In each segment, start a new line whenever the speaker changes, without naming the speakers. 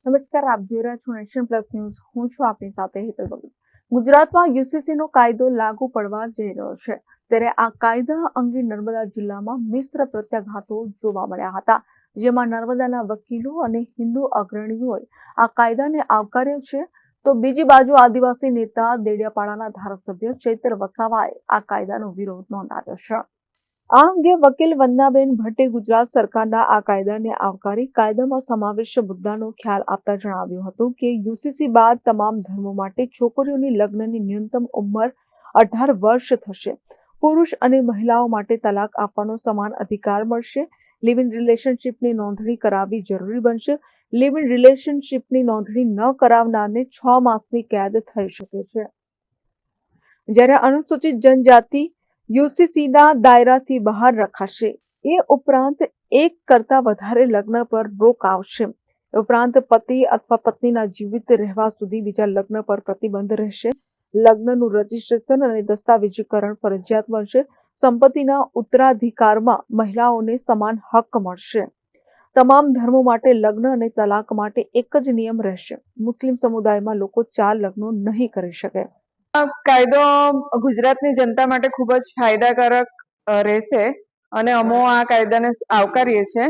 નમસ્કાર, આપ જોઈ રહ્યા છો નેશન પ્લસ ન્યૂઝ. હું છું આપની સાથે હેતલ ભગત. ગુજરાતમાં યુસીસીનો કાયદો લાગુ પડવા જઈ રહ્યો છે, ત્યારે આ કાયદા અંગે નર્મદા જિલ્લામાં મિશ્ર પ્રત્યાઘાતો જોવા મળ્યા હતા, જેમાં નર્મદાના વકીલો અને હિન્દુ અગ્રણીઓએ આ કાયદાને આવકાર્યો છે, તો બીજી બાજુ આદિવાસી નેતા દેડિયાપાડાના ધારાસભ્ય ચૈતર વસાવાએ આ કાયદાનો વિરોધ નોંધાવ્યો છે. આ અંગે વકીલ વંદનાબેન ભટ્ટે ગુજરાત સરકારના આ કાયદાને આવકારી કાયદામાં સમાવિષ્ટ મુદ્દાનો ખ્યાલ આપતા જણાવ્યું હતું કે યુસીસી બાદ તમામ ધર્મો માટે છોકરીઓની લગ્નની ન્યૂનતમ ઉંમર 18 વર્ષ થશે. પુરુષ અને મહિલાઓ માટે તલાક આપવાનો સમાન અધિકાર મળશે. લિવ ઇન રિલેશનશિપની નોંધણી કરાવવી જરૂરી બનશે. લિવ ઇન રિલેશનશિપની નોંધણી ન કરાવનારને 6 માસની કેદ થઈ શકે છે. જ્યારે અનુસૂચિત જનજાતિ યુસીસીના દાયરાથી બહાર રખાશે. એ ઉપરાંત એક કરતા વધારે લગ્ન પર રોક આવશે. ઉપરાંત પતિ અથવા પત્નીના જીવિત રહેવા સુધી બીજા લગ્ન પર પ્રતિબંધ રહેશે. લગ્નનું રજીસ્ટ્રેશન અને દસ્તાવેજીકરણ ફરજિયાત બનશે. સંપત્તિના ઉત્તરાધિકારમાં મહિલાઓને સમાન હક મળશે. તમામ ધર્મો માટે લગ્ન અને તલાક માટે એક જ નિયમ રહેશે. મુસ્લિમ સમુદાયમાં લોકો 4 લગ્નો નહીં કરી શકે.
કાયદો ગુજરાતની જનતા માટે ખૂબ જ ફાયદાકારક રહેશે અને અમો આ કાયદાને આવકારીએ છીએ.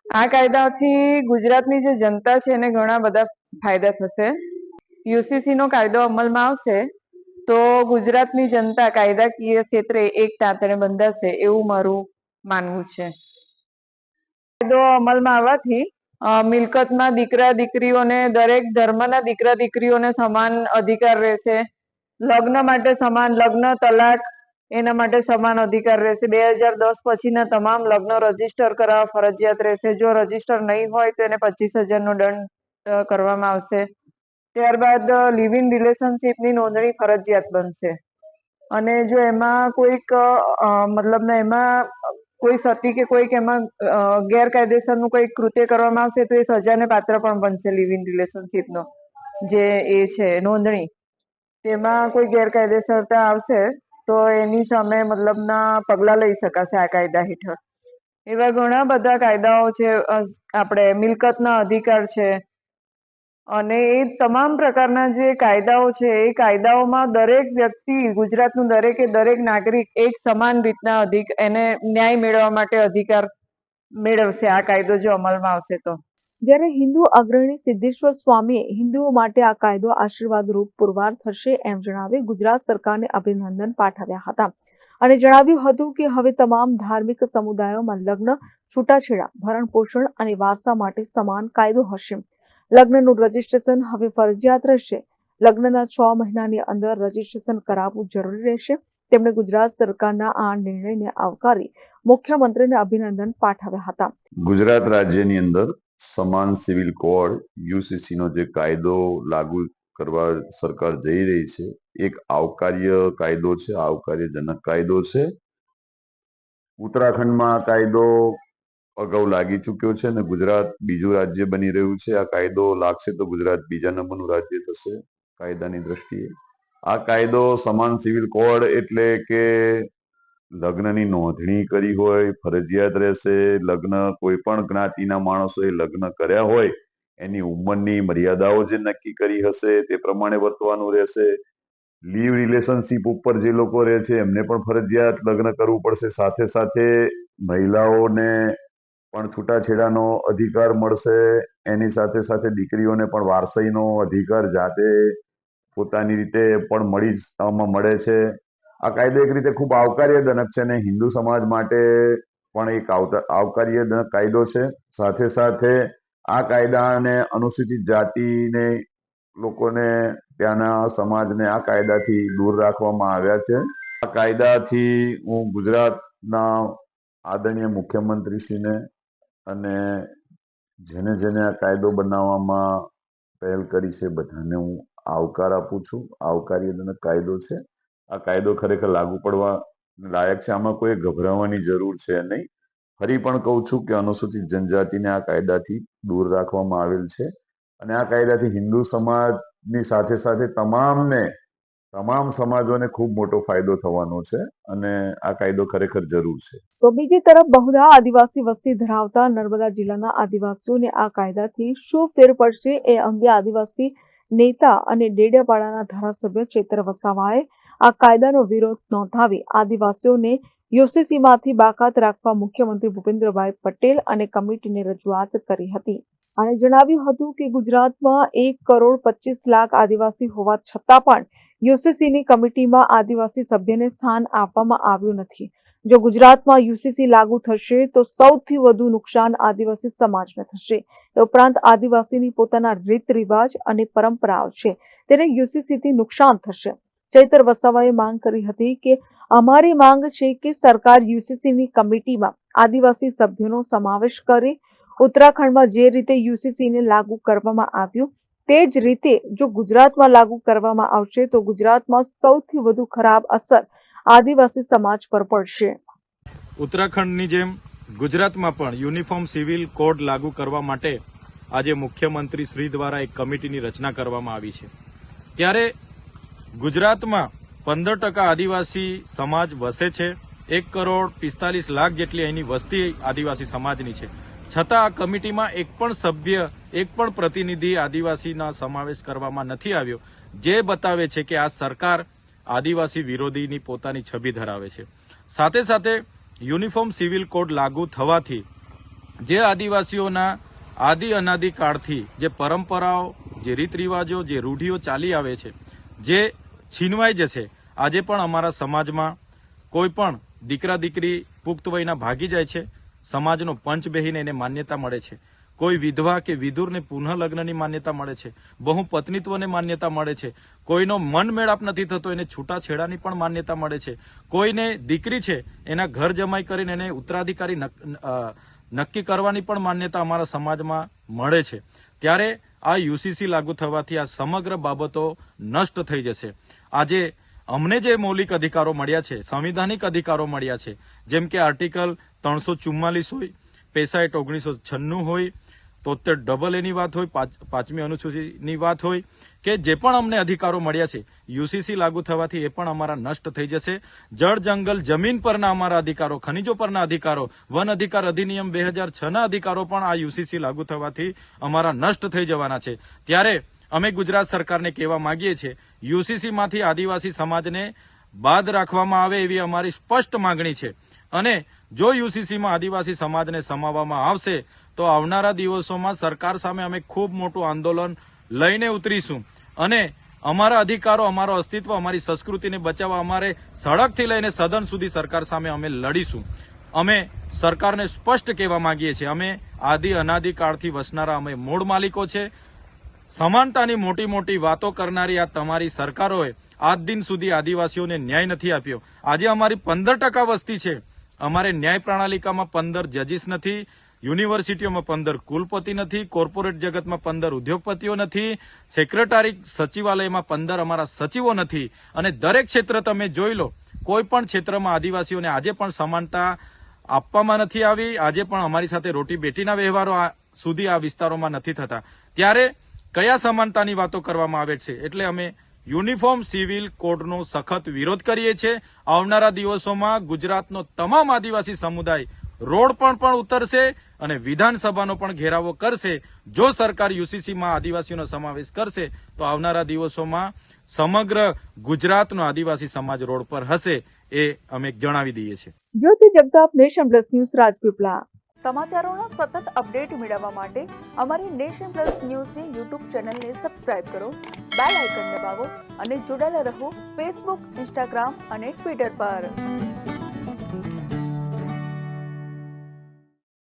આ કાયદાથી ગુજરાતની જે જનતા છે એને ઘણા બધા ફાયદા થશે. યુસીસી નો કાયદો અમલમાં આવશે તો ગુજરાતની જનતા કાયદાકીય ક્ષેત્રે એક તાંતણે બંધાશે એવું મારું માનવું છે. કાયદો અમલમાં આવવાથી મિલકતમાં દીકરા દીકરીઓને દરેક ધર્મના દીકરા દીકરીઓને સમાન અધિકાર રહેશે. લગ્ન માટે સમાન, લગ્ન તલાક એના માટે સમાન અધિકાર રહેશે. 2010 પછીના તમામ લગ્ન રજીસ્ટર કરાવવા ફરજિયાત રહેશે. જો રજીસ્ટર નહીં હોય તો એને 25,000 નો દંડ કરવામાં આવશે. ત્યારબાદ લિવ ઇન રિલેશનશિપની નોંધણી ફરજિયાત બનશે અને જો એમાં કોઈક એમાં કોઈ સતી કે કોઈક એમાં ગેરકાયદેસરનું કોઈક કૃત્ય કરવામાં આવશે તો એ સજાને પાત્ર પણ બનશે. લિવ ઇન રિલેશનશિપનો જે એ છે નોંધણી, તેમાં કોઈ ગેરકાયદેસરતા આવશે તો એની સામે પગલાં લઈ શકાશે આ કાયદા હેઠળ. એવા ઘણા બધા કાયદાઓ છે. આપણે મિલકતના અધિકાર છે અને એ તમામ પ્રકારના જે કાયદાઓ છે એ કાયદાઓમાં દરેક વ્યક્તિ, ગુજરાતનું દરેકે દરેક નાગરિક એક સમાન રીતના એને ન્યાય મેળવવા માટે અધિકાર મેળવશે આ કાયદો જો અમલમાં આવશે તો.
જ્યારે હિન્દુ અગ્રણી સિદ્ધેશ્વર સ્વામીએ હિન્દુઓ માટે આ કાયદો આશીર્વાદરૂપ પુરવાર થશે એમ જણાવી ગુજરાત સરકારને અભિનંદન પાઠવ્યા હતા અને જણાવ્યું હતું કે હવે તમામ ધાર્મિક સમુદાયોમાં લગ્ન, છૂટાછેડા, ભરણ પોષણ અને વારસા માટે સમાન કાયદો હશે. લગ્નનું રજીસ્ટ્રેશન હવે ફરજિયાત રહેશે. લગ્નના 6 મહિનાની અંદર રજીસ્ટ્રેશન કરાવવું જરૂરી રહેશે. તેમણે ગુજરાત સરકારના આ નિર્ણયને આવકારી મુખ્યમંત્રીને અભિનંદન પાઠવ્યા હતા.
ગુજરાત રાજ્યની અંદર સમાન સિવિલ કોડ યુસીસી નો જે કાયદો લાગુ કરવા સરકાર જઈ રહી છે, એક આવકાર્ય કાયદો છે, આવકાર્યજનક કાયદો છે. ઉત્તરાખંડમાં આ કાયદો અગાઉ લાગી ચૂક્યો છે અને ગુજરાત બીજું રાજ્ય બની રહ્યું છે. આ કાયદો લાગશે તો ગુજરાત બીજા નંબરનું રાજ્ય થશે કાયદાની દ્રષ્ટિએ. આ કાયદો સમાન સિવિલ કોડ એટલે કે લગ્નની નોંધણી કરી હોય ફરજિયાત રહેશે. લગ્ન કોઈ પણ જ્ઞાતિના માણસોએ લગ્ન કર્યા હોય એની ઉંમરની મર્યાદાઓ જે નક્કી કરી હશે તે પ્રમાણે વર્તવાનું રહેશે. લીવ રિલેશનશિપ ઉપર જે લોકો રહે છે એમને પણ ફરજિયાત લગ્ન કરવું પડશે. સાથે સાથે મહિલાઓને પણ છૂટાછેડાનો અધિકાર મળશે. એની સાથે સાથે દીકરીઓને પણ વારસાઈનો અધિકાર જાતે પોતાની રીતે પણ મળે છે. આ કાયદો એક રીતે ખૂબ આવકાર્યજનક છે અને હિન્દુ સમાજ માટે પણ એક આવકાર્યજનક કાયદો છે. સાથે સાથે આ કાયદાને અનુસૂચિત જાતિને લોકોને, ત્યાંના સમાજને આ કાયદાથી દૂર રાખવામાં આવ્યા છે. આ કાયદાથી હું ગુજરાતના આદરણીય મુખ્યમંત્રીશ્રીને અને જેને આ કાયદો બનાવવામાં પહેલ કરી છે બધાને હું આવકાર આપું છું. આવકાર્યજનક કાયદો છે. આ કાયદો ખરેખર લાગુ પડવા લાયક છે. આમાં કોઈ ગભરાવાની જરૂર છે નહીં. ફરી પણ કહું છું કે અનુસૂચિત જનજાતિને આ કાયદાથી દૂર રાખવામાં આવેલ છે અને આ કાયદાથી હિન્દુ સમાજની સાથે સાથે તમામને તમામ સમાજોને ખૂબ મોટો ફાયદો થવાનો છે અને આ કાયદો ખરેખર જરૂર છે.
તો બીજી તરફ બહુધા આદિવાસી વસ્તી ધરાવતા નર્મદા જિલ્લાના આદિવાસીઓને આ કાયદાથી શું ફેર પડશે એ અંગે આદિવાસી નેતા અને ડેડિયાપાડાના ધારાસભ્ય ચેતર વસાવાએ આ કાયદાનો વિરોધ નોંધાવી આદિવાસીઓને યુસીસીમાંથી બાકાત રાખવા મુખ્યમંત્રી ભૂપેન્દ્રભાઈ પટેલ અને કમિટીને રજૂઆત કરી હતી અને જણાવ્યું હતું કે ગુજરાતમાં 1,25,00,000 આદિવાસી હોવા છતાં પણ યુસીસીની કમિટીમાં આદિવાસી સભ્યને સ્થાન આપવામાં આવ્યું નથી. જો ગુજરાતમાં યુસીસી લાગુ થશે તો સૌથી વધુ નુકસાન આદિવાસી સમાજને થશે. એ ઉપરાંત આદિવાસીની પોતાના રીત રિવાજ અને પરંપરાઓ છે તેને યુસીસીથી નુકસાન થશે. ચૈતર વસાવાએ માંગ કરી હતી કે અમારી માંગ છે કે સરકાર યુસીસીની કમિટીમાં આદિવાસી સભ્યોનો સમાવેશ કરે. ઉત્તરાખંડમાં જે રીતે યુસીસીને લાગુ કરવામાં આવ્યું તે જ રીતે જો ગુજરાતમાં લાગુ કરવામાં આવશે તો ગુજરાતમાં સૌથી વધુ ખરાબ અસર આદિવાસી સમાજ પર પડશે.
ઉત્તરાખંડની જેમ ગુજરાતમાં પણ યુનિફોર્મ સિવિલ કોડ લાગુ કરવા માટે આજે મુખ્યમંત્રી શ્રી દ્વારા એક કમિટીની રચના કરવામાં આવી છે. ત્યારે ગુજરાતમાં 15% આદિવાસી સમાજ વસે છે. 1,45,00,000 જેટલી અહીંની વસ્તી આદિવાસી સમાજની છે. છતાં આ કમિટીમાં એક પણ સભ્ય, એક પણ પ્રતિનિધિ આદિવાસીના સમાવેશ કરવામાં નથી આવ્યો, જે બતાવે છે કે આ સરકાર આદિવાસી વિરોધીની પોતાની છબી ધરાવે છે. સાથે સાથે યુનિફોર્મ સિવિલ કોડ લાગુ થવાથી જે આદિવાસીઓના આદિ અનાદિ કાળથી જે પરંપરાઓ, જે રીત રિવાજો, જે રૂઢિઓ ચાલી આવે છે, જે છીનવાઈ જશે. આજે પણ અમારા સમાજમાં કોઈ પણ દીકરા દીકરી પુખ્ત વયના ભાગી જાય છે, સમાજનો પંચ બેહીને એને માન્યતા મળે છે. કોઈ વિધવા કે વિધુરને પુનઃ લગ્નની માન્યતા મળે છે. બહુપત્નીત્વને માન્યતા મળે છે. કોઈનો મન મેળાપ નથી થતો એને છૂટાછેડાની પણ માન્યતા મળે છે. કોઈને દીકરી છે એના ઘર જમાઈ કરીને એને ઉત્તરાધિકારી નક્કી કરવાની પણ માન્યતા અમારા સમાજમાં મળે છે. ત્યારે આ યુસીસી લાગુ થવાથી આ સમગ્ર બાબતો નષ્ટ થઈ જશે. આજે અમને જે મૌલિક અધિકારો મળ્યા છે, સંવિધાનિક અધિકારો મળ્યા છે, જેમ કે આર્ટિકલ 344 હોય, પેસા એક્ટ 1996 હોય, 73 એની વાત હોય, 5મી અનુસૂચિની વાત હોય, કે જે પણ અમને અધિકારો મળ્યા છે યુસીસી લાગુ થવાથી એ પણ અમારા નષ્ટ થઈ જશે. જળ જંગલ જમીન પરના અમારા અધિકારો, ખનિજો પરના અધિકારો, વન અધિકાર અધિનિયમ 2006ના અધિકારો પણ આ યુસીસી લાગુ થવાથી અમારા નષ્ટ થઈ જવાના છે. ત્યારે અમે ગુજરાત સરકારને કહેવા માંગીએ છીએ, યુસીસીમાંથી આદિવાસી સમાજને બાદ રાખવામાં આવે એવી અમારી સ્પષ્ટ માંગણી છે. અને જો યુસીસીમાં આદિવાસી સમાજને સમાવવામાં આવશે તો આવનારા દિવસોમાં સરકાર સામે અમે ખૂબ મોટું આંદોલન લઈને ઉતરીશું અને અમારા અધિકારો, અમારો અસ્તિત્વ, અમારી સંસ્કૃતિને બચાવવા અમારે સડકથી લઈને સદન સુધી સરકાર સામે અમે લડીશું. અમે સરકારને સ્પષ્ટ કહેવા માંગીએ છીએ, અમે આદિ અનાદિ કાળથી વસનારા અમે મૂળ માલિકો છે. સમાનતાની મોટી મોટી વાતો કરનારી આ તમારી સરકારોએ આજ દિન સુધી આદિવાસીઓને ન્યાય નથી આપ્યો. આજે અમારી 15% વસ્તી છે, અમારે ન્યાય પ્રણાલિકામાં 15 જજીસ નથી, યુનિવર્સિટીઓમાં 15 કુલપતિ નથી, કોર્પોરેટ જગતમાં 15 ઉદ્યોગપતિઓ નથી, સેક્રેટરી સચિવાલયમાં 15 અમારા સચિવો નથી. અને દરેક ક્ષેત્ર તમે જોઈ લો, કોઈ પણ ક્ષેત્રમાં આદિવાસીઓને આજે પણ સમાનતા આપવામાં નથી આવી. આજે પણ અમારી સાથે રોટી બેટીના વ્યવહારો સુધી આ વિસ્તારોમાં નથી થતા. ત્યારે કયા સમાનતાની વાતો કરવામાં આવે છે? એટલે અમે યુનિફોર્મ સિવિલ કોડનો સખત વિરોધ કરીએ છીએ. આવનારા દિવસોમાં ગુજરાતનો તમામ આદિવાસી સમુદાય રોડ પર પણ ઉતરશે અને વિધાનસભાનો પણ ઘેરાવો કરશે. જો સરકાર યુસીસીમાં આદિવાસીઓનો સમાવેશ કરશે તો આવનારા દિવસોમાં સમગ્ર ગુજરાતનો આદિવાસી સમાજ રોડ પર હશે, એ અમે જણાવી દઈએ છીએ.
Jyoti Jagtap, nation plus news, Rajpipla. સમાચારોના સતત અપડેટ મેળવવા માટે અમારી નેશન પ્લસ ન્યૂઝની યુટ્યુબ ચેનલને સબસ્ક્રાઇબ કરો, બેલ આઇકન દબાવો અને જોડાયેલા રહો ફેસબુક, ઇન્સ્ટાગ્રામ અને ટ્વિટર પર.